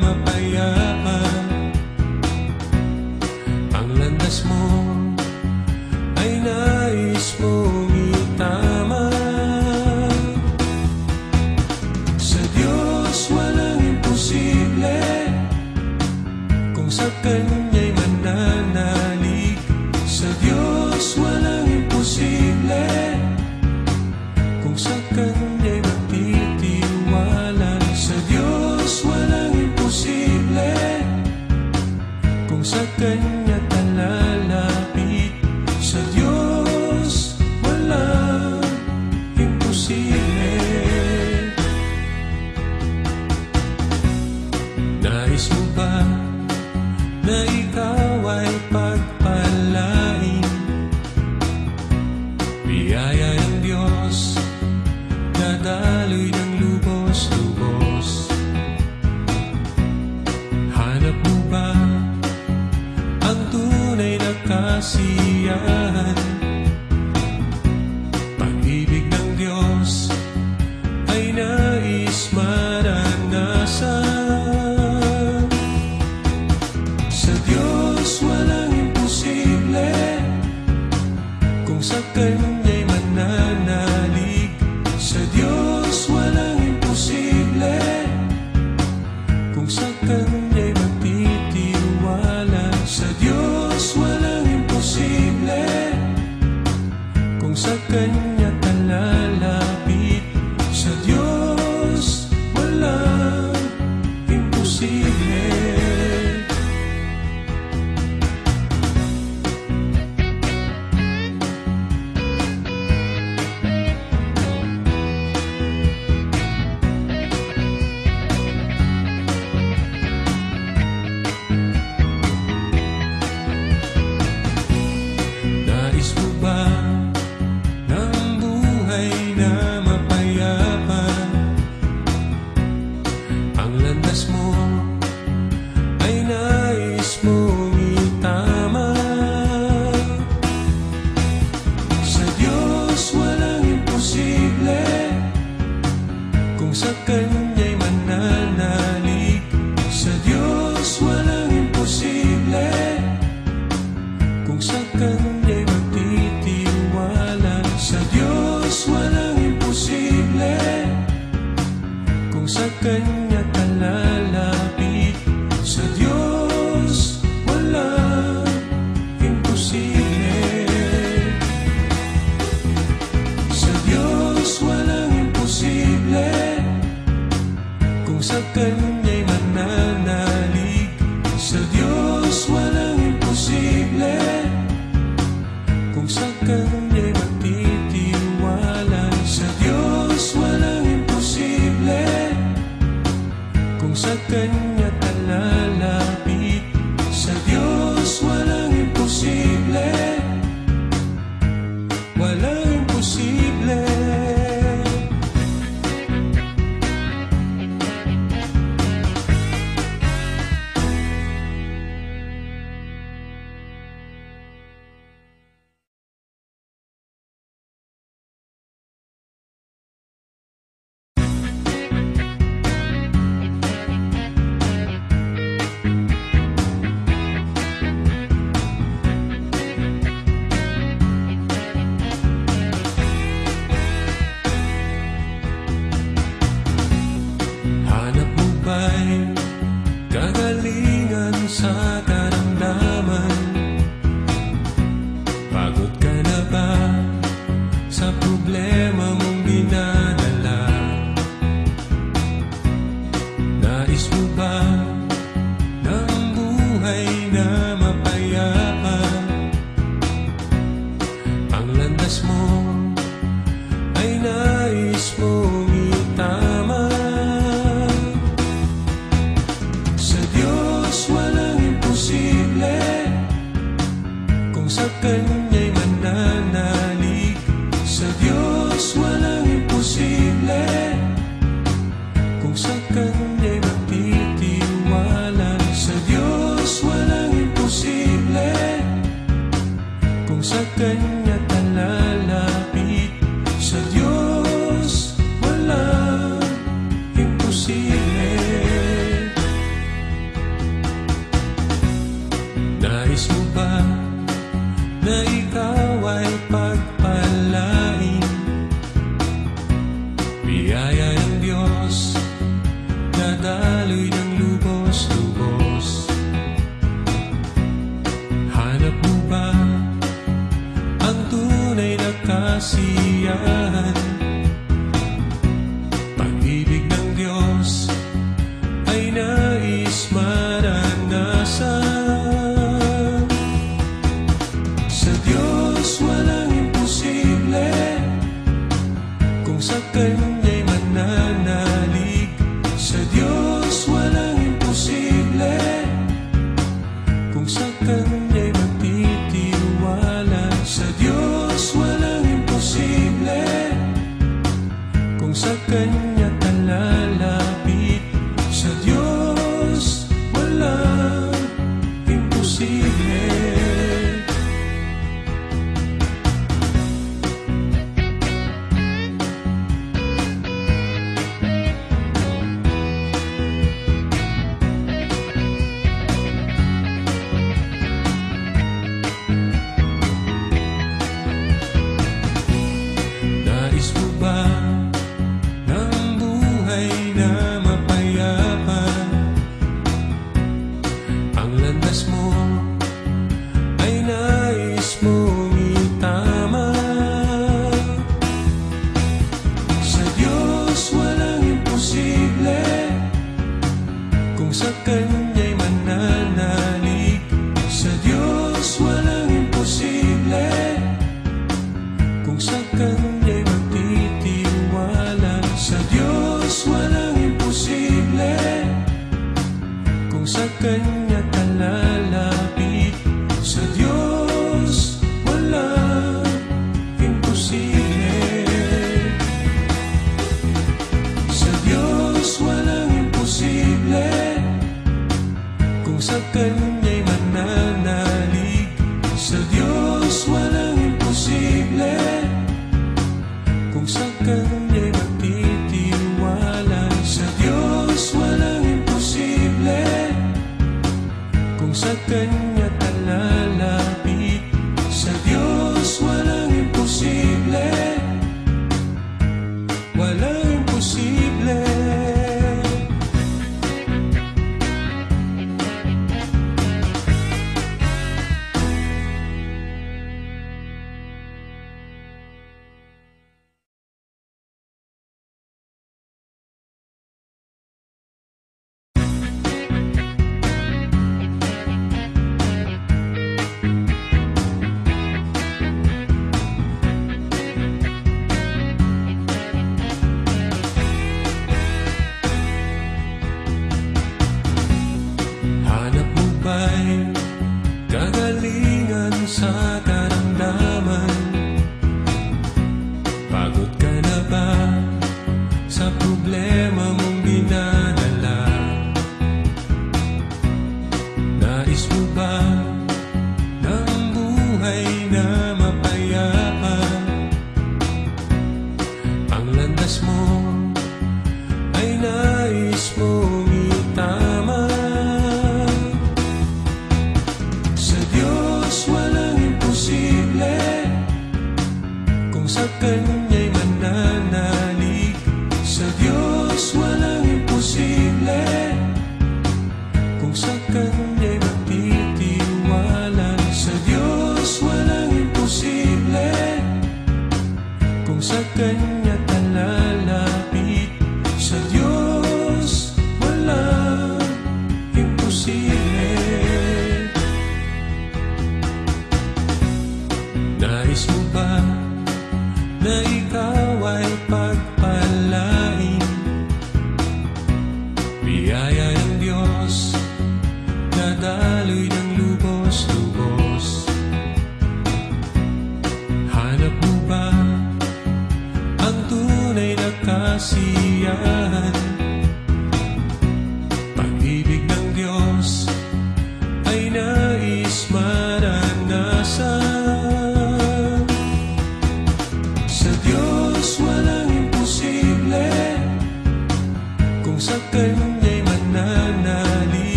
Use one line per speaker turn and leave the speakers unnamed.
mapayapa. Ang landas mo ay nais mong itama. Sa Diyos walang imposible, kung sa Kanya'y mananalig. Sa Diyos walang imposible, kung sa Kanya'y magtitiwala. Sa Diyos walang imposible, kung sa Kanya talalapit. Sa Diyos walang imposible. Nais mo ba na ikaw ay pagpalain? Biyaya ng Diyos, dadaloy ng lubos-lubos. Hanap mo ba ang tunay na kasiyahan? Pag-ibig ng Diyos ay nais maranasan. Sa Diyos walang imposible, kung sa Kanya'y mananalig. Sa Diyos walang imposible, kung sa Kanya'y magtitiwala. Sa Diyos walang imposible, kung sa Kanya talalapit. Sa Diyos walang imposible. Nais mo ba ng buhay na mapayapa? Ang landas mo ay nais mong itama. Sa Diyos walang imposible, kung sa Kanya'y mananalig. Sa Diyos walang imposible, kung sa Kanya'y magtitiwala. Sa Diyos walang imposible, kung sa Kanya talalapit. Sa Diyos walang imposible. Sa Diyos walang imposible, kung sa Kanya'y mananalig. Sa Diyos walang imposible, kung sa Kanya'y magtitiwala. Sa Diyos walang imposible, kung sa Kanya talalapit. Sa Diyos walang imposible, walang imposible. Hanap mo ba'y kagalingan sa karamdaman? Pagod ka na ba sa problema mong dinadala? Nais mo ba ng buhay na mapayapa? Ang landas mo ay nais mong itama. Sa Diyos walang imposible, kung sa Kanya'y mananalig. Sa Diyos walang imposible, kung sa Kanya'y magtitiwala. Sa Diyos walang imposible, kung sa Kanya talalapit. Sa Diyos walang imposible. sana ikaw ay pagpalain. Biyaya ng Diyos, dadaloy ng lubos-lubos. Hanap mo ba ang tunay na kasiyahan? Pag-ibig ng Diyos ay nais maranasan. Sa Diyos walang imposible, kung sa Kanya'y mananalig. Sa Diyos walang imposible, kung sa Kanya'y magtitiwala. Sa Diyos walang imposible, kung sa Kanya talalapit. Sa Diyos walang imposible. Nais mo ba ng buhay na mapayapa? Ang landas mo ay nais mong itama. Sa Diyos walang imposible, kung sa Kanya'y mananalig. Sa Diyos walang imposible, kung sa Kanya'y magtitiwala. Sa Diyos walang imposible, kung sa Kanya talalapit. Sa Diyos walang imposible. Sa Diyos walang imposible, kung sa Kanya'y mananalig. Sa Diyos walang imposible, kung sa Kanya'y magtitiwala. Sa Diyos walang imposible, kung sa Kanya talalapit. Sa Diyos walang imposible, walang imposible. Hanap mo ba'y kagalingan sa karamdaman? Pagod ka na ba sa problema mong dinadala? Nais mo ba ng buhay na mapayapa? Ang landas mo ay nais mong itama. Sa Diyos walang imposible, kung sa Kanya'y mananalig. Sa Diyos walang imposible, kung sa Kanya